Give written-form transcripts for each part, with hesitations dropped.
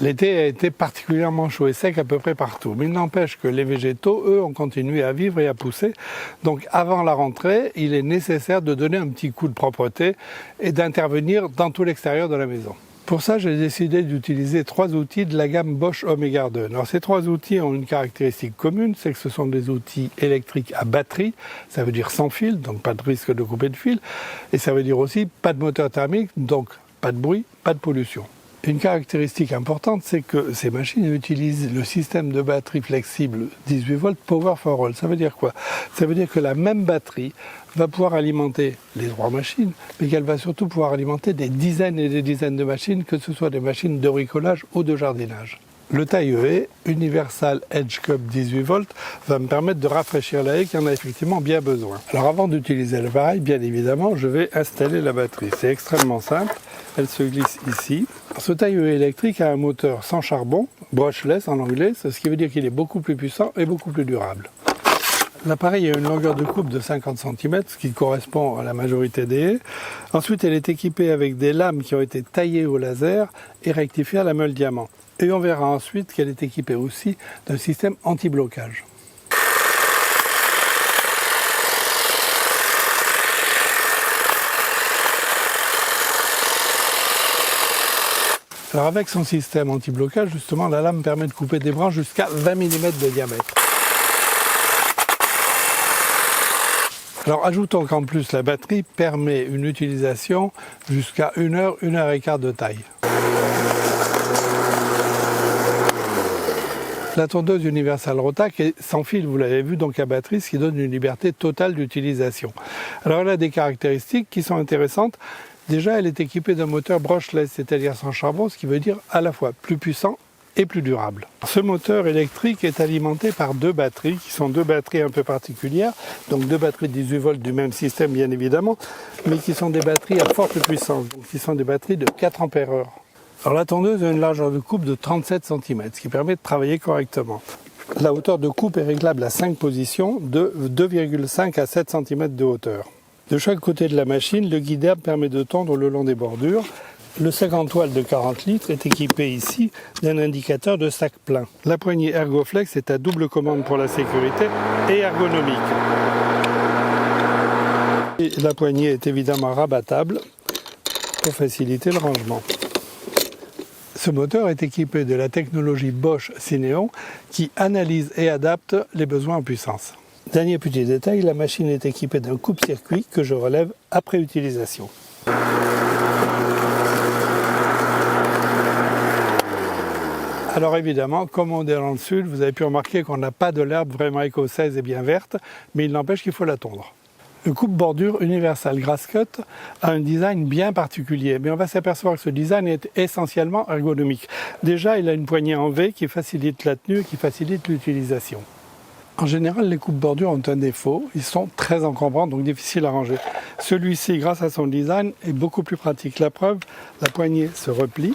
L'été a été particulièrement chaud et sec à peu près partout. Mais il n'empêche que les végétaux, eux, ont continué à vivre et à pousser. Donc avant la rentrée, il est nécessaire de donner un petit coup de propreté et d'intervenir dans tout l'extérieur de la maison. Pour ça, j'ai décidé d'utiliser 3 outils de la gamme Bosch Home & Garden. Alors ces 3 outils ont une caractéristique commune, c'est que ce sont des outils électriques à batterie, ça veut dire sans fil, donc pas de risque de couper de fil, et ça veut dire aussi pas de moteur thermique, donc pas de bruit, pas de pollution. Une caractéristique importante, c'est que ces machines utilisent le système de batterie flexible 18 volts Power for All. Ça veut dire quoi? Ça veut dire que la même batterie va pouvoir alimenter les 3 machines, mais qu'elle va surtout pouvoir alimenter des dizaines et des dizaines de machines, que ce soit des machines de bricolage ou de jardinage. Le taille-haie Universal Edge Cup 18 volts va me permettre de rafraîchir la haie qui en a effectivement bien besoin. Alors avant d'utiliser l'appareil, bien évidemment, je vais installer la batterie. C'est extrêmement simple, elle se glisse ici. Ce taille-haie électrique a un moteur sans charbon, brushless en anglais, ce qui veut dire qu'il est beaucoup plus puissant et beaucoup plus durable. L'appareil a une longueur de coupe de 50 cm, ce qui correspond à la majorité des haies. Ensuite, elle est équipée avec des lames qui ont été taillées au laser et rectifiées à la meule diamant. Et on verra ensuite qu'elle est équipée aussi d'un système anti-blocage. Alors avec son système anti-blocage, justement, la lame permet de couper des branches jusqu'à 20 mm de diamètre. Alors ajoutons qu'en plus la batterie permet une utilisation jusqu'à 1 heure, 1 heure et quart de taille. La tondeuse Universal Rotac est sans fil, vous l'avez vu, donc à batterie, ce qui donne une liberté totale d'utilisation. Alors elle a des caractéristiques qui sont intéressantes. Déjà, elle est équipée d'un moteur brushless, c'est-à-dire sans charbon, ce qui veut dire à la fois plus puissant et plus durable. Ce moteur électrique est alimenté par 2 batteries, qui sont 2 batteries un peu particulières, donc 2 batteries 18 volts du même système bien évidemment, mais qui sont des batteries à forte puissance, donc qui sont des batteries de 4 ampères-heure. Alors la tondeuse a une largeur de coupe de 37 cm, ce qui permet de travailler correctement. La hauteur de coupe est réglable à 5 positions de 2,5 à 7 cm de hauteur. De chaque côté de la machine, le guidable permet de tondre le long des bordures. Le sac en toile de 40 litres est équipé ici d'un indicateur de sac plein. La poignée Ergoflex est à double commande pour la sécurité et ergonomique. Et la poignée est évidemment rabattable pour faciliter le rangement. Ce moteur est équipé de la technologie Bosch Syneon qui analyse et adapte les besoins en puissance. Dernier petit détail, la machine est équipée d'un coupe-circuit que je relève après utilisation. Alors évidemment, comme on est dans le sud, vous avez pu remarquer qu'on n'a pas de l'herbe vraiment écossaise et bien verte, mais il n'empêche qu'il faut la tondre. Le coupe-bordure Universal Grass Cut a un design bien particulier, mais on va s'apercevoir que ce design est essentiellement ergonomique. Déjà, il a une poignée en V qui facilite la tenue et qui facilite l'utilisation. En général, les coupe-bordures ont un défaut, ils sont très encombrants, donc difficiles à ranger. Celui-ci, grâce à son design, est beaucoup plus pratique. La preuve, la poignée se replie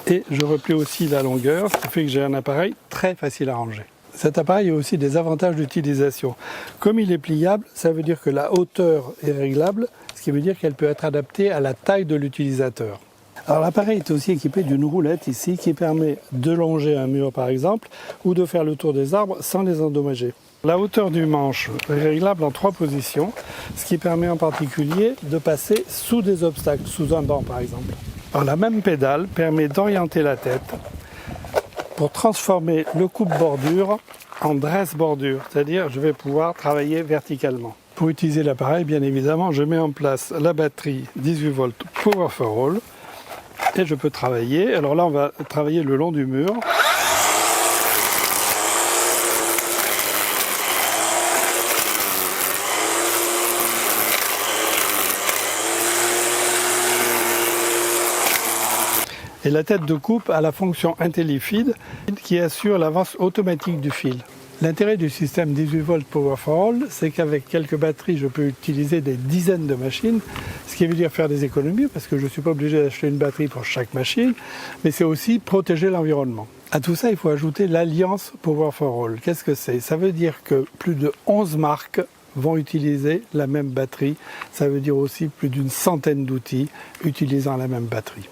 et je replie aussi la longueur, ce qui fait que j'ai un appareil très facile à ranger. Cet appareil a aussi des avantages d'utilisation. Comme il est pliable, ça veut dire que la hauteur est réglable, ce qui veut dire qu'elle peut être adaptée à la taille de l'utilisateur. Alors l'appareil est aussi équipé d'une roulette ici qui permet de longer un mur par exemple ou de faire le tour des arbres sans les endommager. La hauteur du manche est réglable en 3 positions, ce qui permet en particulier de passer sous des obstacles, sous un banc par exemple. Alors la même pédale permet d'orienter la tête pour transformer le coupe-bordure en dresse-bordure, c'est-à-dire je vais pouvoir travailler verticalement. Pour utiliser l'appareil, bien évidemment, je mets en place la batterie 18 volts Power for All et je peux travailler. Alors là, on va travailler le long du mur. Et la tête de coupe a la fonction IntelliFeed qui assure l'avance automatique du fil. L'intérêt du système 18 volts Power for All, c'est qu'avec quelques batteries, je peux utiliser des dizaines de machines, ce qui veut dire faire des économies, parce que je ne suis pas obligé d'acheter une batterie pour chaque machine, mais c'est aussi protéger l'environnement. À tout ça, il faut ajouter l'alliance Power for All. Qu'est-ce que c'est? Ça veut dire que plus de 11 marques vont utiliser la même batterie. Ça veut dire aussi plus d'une centaine d'outils utilisant la même batterie.